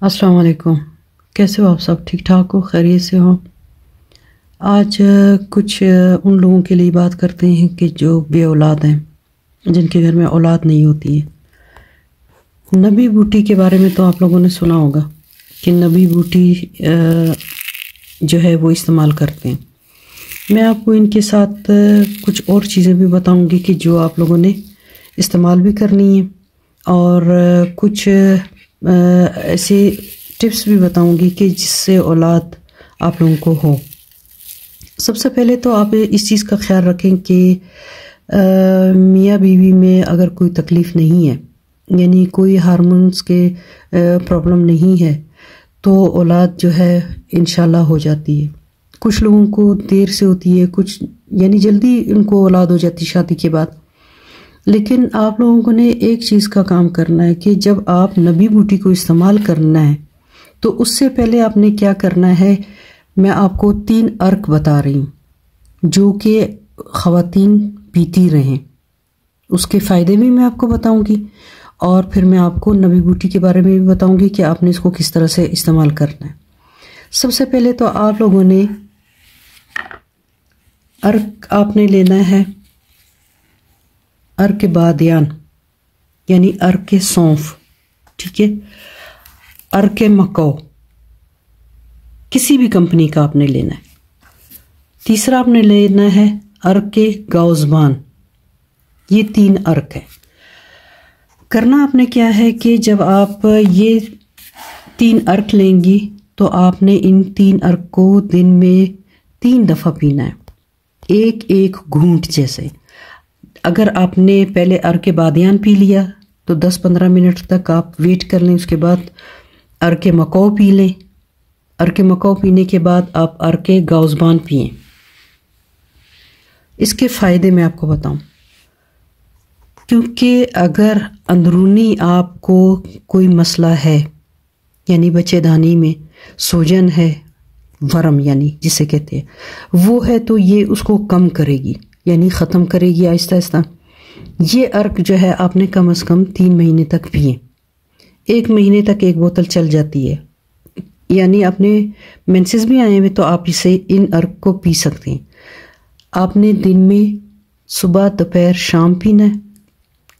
السلام علیکم، کیسے ہو آپ؟ سب ٹھیک ٹھاک ہو؟ خیریت سے ہو؟ آج کچھ ان لوگوں کے لیے بات کرتے ہیں کہ جو بے اولاد ہیں، جن کے گھر میں اولاد نہیں ہوتی ہے۔ نبی بوٹی کے بارے میں تو آپ لوگوں نے سنا ہوگا کہ نبی بوٹی جو ہے وہ استعمال کرتے ہیں۔ میں آپ کو ان کے ساتھ کچھ اور چیزیں بھی بتاؤں گی کہ جو آپ لوگوں نے استعمال بھی کرنی ہے، اور کچھ ایسے ٹپس بھی بتاؤں گی کہ جس سے اولاد آپ لوگوں کو ہو۔ سب سے پہلے تو آپ اس چیز کا خیال رکھیں کہ میاں بیوی میں اگر کوئی تکلیف نہیں ہے، یعنی کوئی ہارمونز کے پرابلم نہیں ہے، تو اولاد جو ہے انشاءاللہ ہو جاتی ہے۔ کچھ لوگوں کو دیر سے ہوتی ہے، کچھ یعنی جلدی ان کو اولاد ہو جاتی شادی کے بعد۔ لیکن آپ لوگوں نے ایک چیز کا کام کرنا ہے کہ جب آپ نبی بوٹی کو استعمال کرنا ہے تو اس سے پہلے آپ نے کیا کرنا ہے، میں آپ کو 3 عرق بتا رہی ہوں جو کہ خواتین پیتی رہیں۔ اس کے فائدے بھی میں آپ کو بتاؤں گی، اور پھر میں آپ کو نبی بوٹی کے بارے میں بھی بتاؤں گی کہ آپ نے اس کو کس طرح سے استعمال کرنا ہے۔ سب سے پہلے تو آپ لوگوں نے عرق آپ نے لینا ہے، عرق بادیان یعنی عرق سونف، ٹھیک ہے، عرق مکو، کسی بھی کمپنی کا آپ نے لینا ہے۔ تیسرا آپ نے لینا ہے عرق گاؤزبان۔ یہ 3 عرق ہے۔ کرنا آپ نے کیا ہے کہ جب آپ یہ 3 عرق لیں گی تو آپ نے ان 3 عرق کو دن میں 3 دفعہ پینا ہے، ایک گھونٹ جیسے۔ اگر آپ نے پہلے عرق بادیان پی لیا تو 10-15 منٹ تک آپ ویٹ کر لیں، اس کے بعد عرق مکو پی لیں۔ عرق مکو پینے کے بعد آپ عرق گاؤزبان پئیں۔ اس کے فائدے میں آپ کو بتاؤں، کیونکہ اگر اندرونی آپ کو کوئی مسئلہ ہے، یعنی بچے دانی میں سوجن ہے، ورم یعنی جسے کہتے ہیں، وہ ہے تو یہ اس کو کم کرے گی، یعنی ختم کرے گی آہستہ آہستہ۔ یہ عرق جو ہے آپ نے کم از کم 3 مہینے تک پیے۔ 1 مہینے تک 1 بوتل چل جاتی ہے، یعنی اپنے مینسز بھی آئے ہوئے تو آپ اسے ان عرق کو پی سکتے ہیں۔ آپ نے دن میں صبح، دوپہر، شام پینا ہے،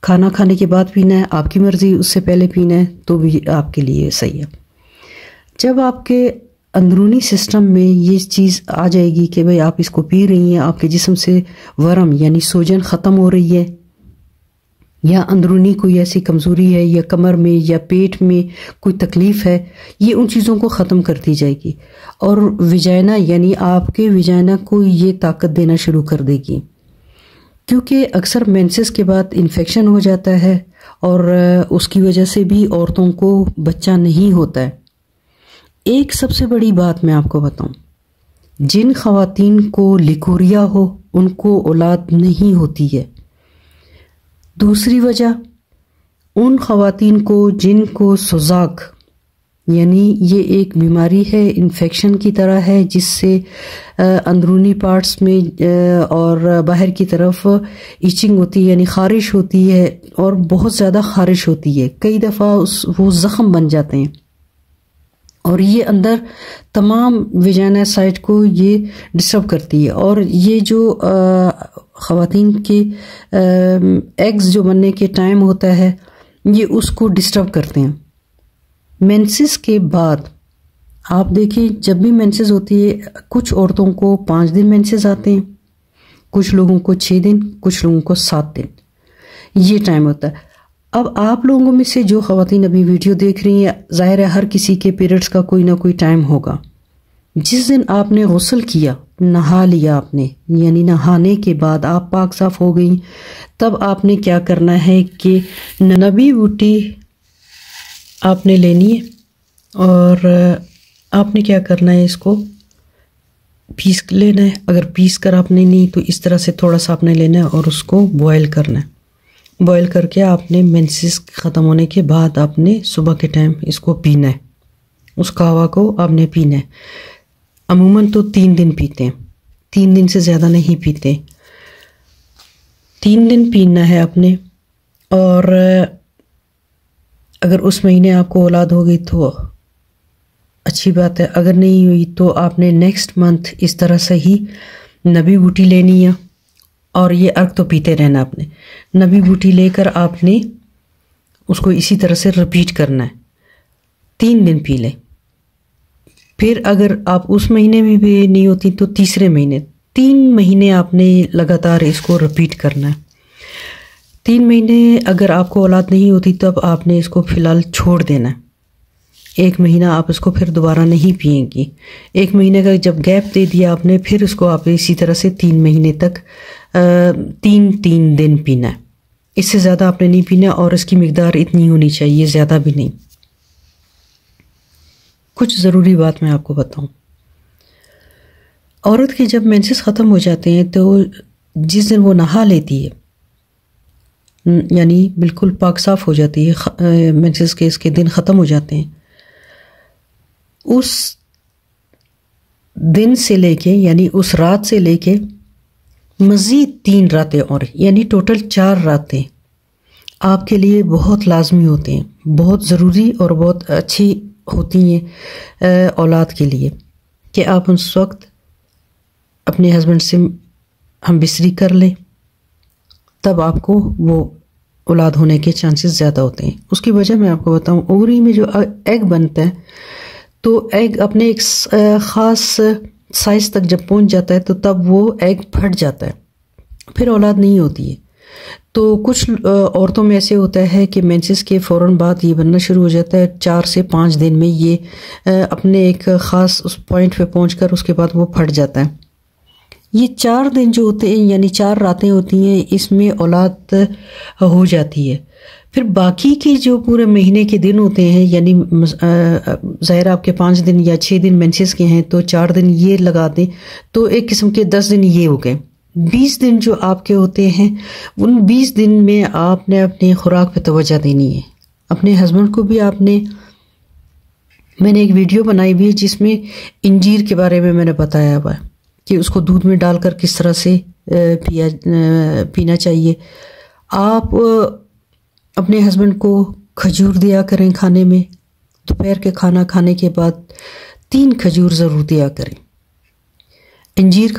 کھانا کھانے کے بعد پینا ہے، آپ کی مرضی اس سے پہلے پینا ہے تو بھی آپ کے لیے صحیح ہے۔ جب آپ کے اندرونی سسٹم میں یہ چیز آ جائے گی کہ بھئی آپ اس کو پی رہی ہیں، آپ کے جسم سے ورم یعنی سوجن ختم ہو رہی ہے، یا اندرونی کوئی ایسی کمزوری ہے، یا کمر میں یا پیٹ میں کوئی تکلیف ہے، یہ ان چیزوں کو ختم کرتی جائے گی، اور ویجائنا یعنی آپ کے ویجائنا کو یہ طاقت دینا شروع کر دے گی۔ کیونکہ اکثر مینسز کے بعد انفیکشن ہو جاتا ہے، اور اس کی وجہ سے بھی عورتوں کو بچہ نہیں ہوتا ہے۔ ایک سب سے بڑی بات میں آپ کو بتاؤں، جن خواتین کو لیکوریا ہو ان کو اولاد نہیں ہوتی ہے۔ دوسری وجہ، ان خواتین کو جن کو سوزاک یعنی یہ ایک بیماری ہے، انفیکشن کی طرح ہے، جس سے اندرونی پارٹس میں اور باہر کی طرف ایچنگ ہوتی ہے، یعنی خارش ہوتی ہے، اور بہت زیادہ خارش ہوتی ہے، کئی دفعہ وہ زخم بن جاتے ہیں، اور یہ اندر تمام ویجائنا سائٹ کو یہ ڈسٹرب کرتی ہے، اور یہ جو خواتین کے ایگز جو بننے کے ٹائم ہوتا ہے یہ اس کو ڈسٹرب کرتے ہیں۔ مینسز کے بعد آپ دیکھیں، جب بھی مینسز ہوتی ہے، کچھ عورتوں کو 5 دن مینسز آتے ہیں، کچھ لوگوں کو 6 دن، کچھ لوگوں کو 7 دن، یہ ٹائم ہوتا ہے۔ اب آپ لوگوں میں سے جو خواتین ابھی ویڈیو دیکھ رہی ہیں، ظاہر ہے ہر کسی کے پیریڈز کا کوئی نہ کوئی ٹائم ہوگا۔ جس دن آپ نے غسل کیا، نہا لیا آپ نے، یعنی نہانے کے بعد آپ پاک صاف ہو گئی، تب آپ نے کیا کرنا ہے کہ نبی بوٹی آپ نے لینی ہے، اور آپ نے کیا کرنا ہے، اس کو پیس لینا ہے۔ اگر پیس کر آپ نے نہیں تو اس طرح سے تھوڑا سا آپ نے لینا ہے اور اس کو بوائل کرنا ہے۔ بوائل کر کے آپ نے مینسز ختم ہونے کے بعد آپ نے صبح کے ٹائم اس کو پینا ہے، اس قہوہ کو آپ نے پینا ہے۔ عموماً تو 3 دن پیتے ہیں، 3 دن سے زیادہ نہیں پیتے، 3 دن پینا ہے آپ نے۔ اور اگر اس مہینے آپ کو اولاد ہو گئی تو اچھی بات ہے. اگر نہیں ہوئی تو آپ نے نیکسٹ منتھ اس طرح سے ہی نبی بوٹی لینی ہے اور یہ عرق تو پیتے رہنا. آپ نے نبی بوٹی لے کر آپ نے اس کو اسی طرح سے رپیٹ کرنا ہے. 3 دن پی لیں. پھر اگر آپ اس مہینے میں بھی نہیں ہوتی تو تیسرے مہینے 3 مہینے آپ نے لگاتار اس کو رپیٹ کرنا ہے. 3 مہینے اگر آپ کو اولاد نہیں ہوتی تب آپ نے اس کو فی الحال چھوڑ دینا ہے. 1 مہینہ آپ اس کو پھر دوبارہ نہیں پئیں گی. 1 مہینے کا جب گیپ دے دیا آپ نے پھر اس کو آپ اسی طرح سے 3 مہینے تک 3 دن پینا ہے. اس سے زیادہ آپ نے نہیں پینا اور اس کی مقدار اتنی ہونی چاہیے، زیادہ بھی نہیں. کچھ ضروری بات میں آپ کو بتاؤں. عورت کے جب مینسز ختم ہو جاتے ہیں تو جس دن وہ نہا لیتی ہے، یعنی بالکل پاک صاف ہو جاتی ہے، مینسز کے اس کے دن ختم ہو جاتے ہیں، اس دن سے لے کے یعنی اس رات سے لے کے مزید 3 راتیں اور یعنی ٹوٹل 4 راتیں آپ کے لیے بہت لازمی ہوتے ہیں، بہت ضروری اور بہت اچھی ہوتی ہیں اولاد کے لیے، کہ آپ اس وقت اپنے ہسبینڈ سے ہم بستری کر لیں، تب آپ کو وہ اولاد ہونے کے چانسز زیادہ ہوتے ہیں. اس کی وجہ میں آپ کو بتاؤں، اووری میں جو ایگ بنتا ہے تو ایگ اپنے ایک خاص سائز تک جب پہنچ جاتا ہے تو تب وہ ایگ پھٹ جاتا ہے، پھر اولاد نہیں ہوتی ہے. تو کچھ عورتوں میں ایسے ہوتا ہے کہ مینسز کے فوراً بعد یہ بننا شروع ہو جاتا ہے، 4 سے 5 دن میں یہ اپنے ایک خاص اس پوائنٹ پہ پہنچ کر اس کے بعد وہ پھٹ جاتا ہے. یہ 4 دن جو ہوتے ہیں یعنی 4 راتیں ہوتی ہیں، اس میں اولاد ہو جاتی ہے. پھر باقی کے جو پورے مہینے کے دن ہوتے ہیں، یعنی ظاہر آپ کے 5 دن یا 6 دن مینسز کے ہیں تو 4 دن یہ لگا دیں تو ایک قسم کے 10 دن یہ ہو گئے. 20 دن جو آپ کے ہوتے ہیں، ان 20 دن میں آپ نے اپنی خوراک پہ توجہ دینی ہے. اپنے ہسبینڈ کو بھی آپ نے، میں نے ایک ویڈیو بنائی ہوئی ہے جس میں انجیر کے بارے میں نے بتایا ہوا ہے کہ اس کو دودھ میں ڈال کر کس طرح سے پینا چاہیے. آپ اپنے ہسبینڈ کو کھجور دیا کریں کھانے میں. دوپہر کے کھانا کھانے کے بعد 3 کھجور ضرور دیا کریں. انجیر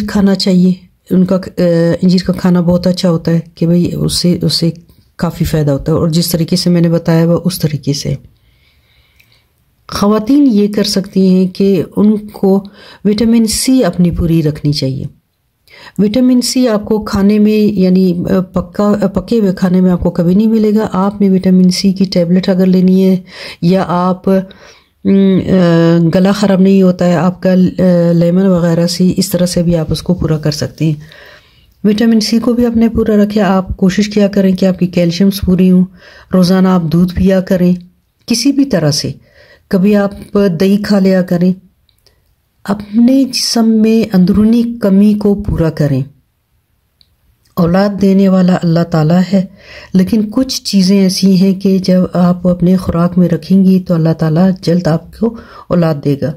کھانا چاہیے. ان کا انجیر کا کھانا بہت اچھا ہوتا ہے کہ بھئی اس سے کافی فائدہ ہوتا ہے، اور جس طریقے سے میں نے بتایا وہ اس طریقے سے. خواتین یہ کر سکتی ہیں کہ ان کو وٹامن سی اپنی پوری رکھنی چاہیے. وٹامن سی آپ کو کھانے میں یعنی پکے ہوئے کھانے میں آپ کو کبھی نہیں ملے گا. آپ نے وٹامن سی کی ٹیبلٹ اگر لینی ہے، یا آپ گلا خراب نہیں ہوتا ہے آپ کا لیمن وغیرہ سے، اس طرح سے بھی آپ اس کو پورا کر سکتے ہیں. وٹامن سی کو بھی آپ نے پورا رکھے. آپ کوشش کیا کریں کہ آپ کی کیلشیمز پوری ہوں. روزانہ آپ دودھ پیا کریں کسی بھی طرح سے. کبھی آپ دہی کھا لیا کریں. اپنے جسم میں اندرونی کمی کو پورا کریں. اولاد دینے والا اللہ تعالیٰ ہے، لیکن کچھ چیزیں ایسی ہیں کہ جب آپ اپنے خوراک میں رکھیں گی تو اللہ تعالیٰ جلد آپ کو اولاد دے گا.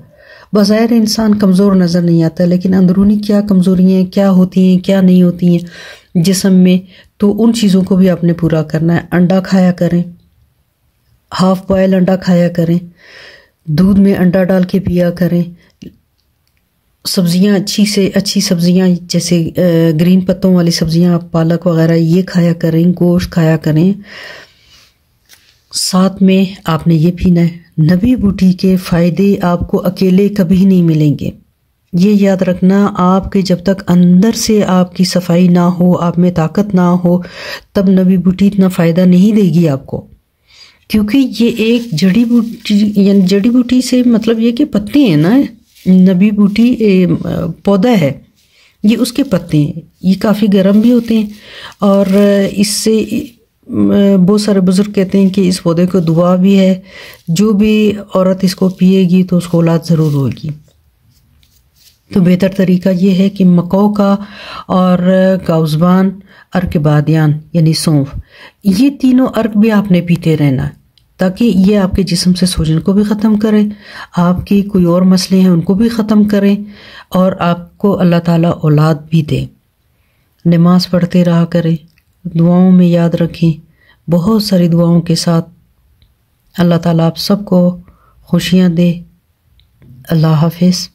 بظاہر انسان کمزور نظر نہیں آتا، لیکن اندرونی کیا کمزوریاں کیا ہوتی ہیں کیا نہیں ہوتی ہیں جسم میں، تو ان چیزوں کو بھی آپ نے پورا کرنا ہے. انڈا کھایا کریں، ہاف بوائل انڈا کھایا کریں. دودھ میں انڈا ڈال کے پیا کریں. سبزیاں اچھی سبزیاں جیسے گرین پتوں والی سبزیاں، پالک وغیرہ یہ کھایا کریں. گوشت کھایا کریں. ساتھ میں آپ نے یہ پینا ہے. نبی بوٹی کے فائدے آپ کو اکیلے کبھی نہیں ملیں گے. یہ یاد رکھنا، آپ کے جب تک اندر سے آپ کی صفائی نہ ہو، آپ میں طاقت نہ ہو، تب نبی بوٹی اتنا فائدہ نہیں دے گی آپ کو. کیونکہ یہ ایک جڑی بوٹی، یعنی جڑی بوٹی سے مطلب یہ کہ پتے ہیں نا. نبی بوٹی پودا ہے، یہ اس کے پتے ہیں. یہ کافی گرم بھی ہوتے ہیں، اور اس سے بہت سارے بزرگ کہتے ہیں کہ اس پودے کو دعا بھی ہے. جو بھی عورت اس کو پیے گی تو اس کو اولاد ضرور ہوگی. تو بہتر طریقہ یہ ہے کہ مکو کا اور گاؤزبان، عرق بادیان یعنی سونف، یہ تینوں عرق بھی آپ نے پیتے رہنا، تاکہ یہ آپ کے جسم سے سوجن کو بھی ختم کرے، آپ کی کوئی اور مسئلے ہیں ان کو بھی ختم کریں، اور آپ کو اللہ تعالیٰ اولاد بھی دے. نماز پڑھتے رہا کریں. دعاؤں میں یاد رکھیں، بہت ساری دعاؤں کے ساتھ اللہ تعالیٰ آپ سب کو خوشیاں دے۔ اللہ حافظ۔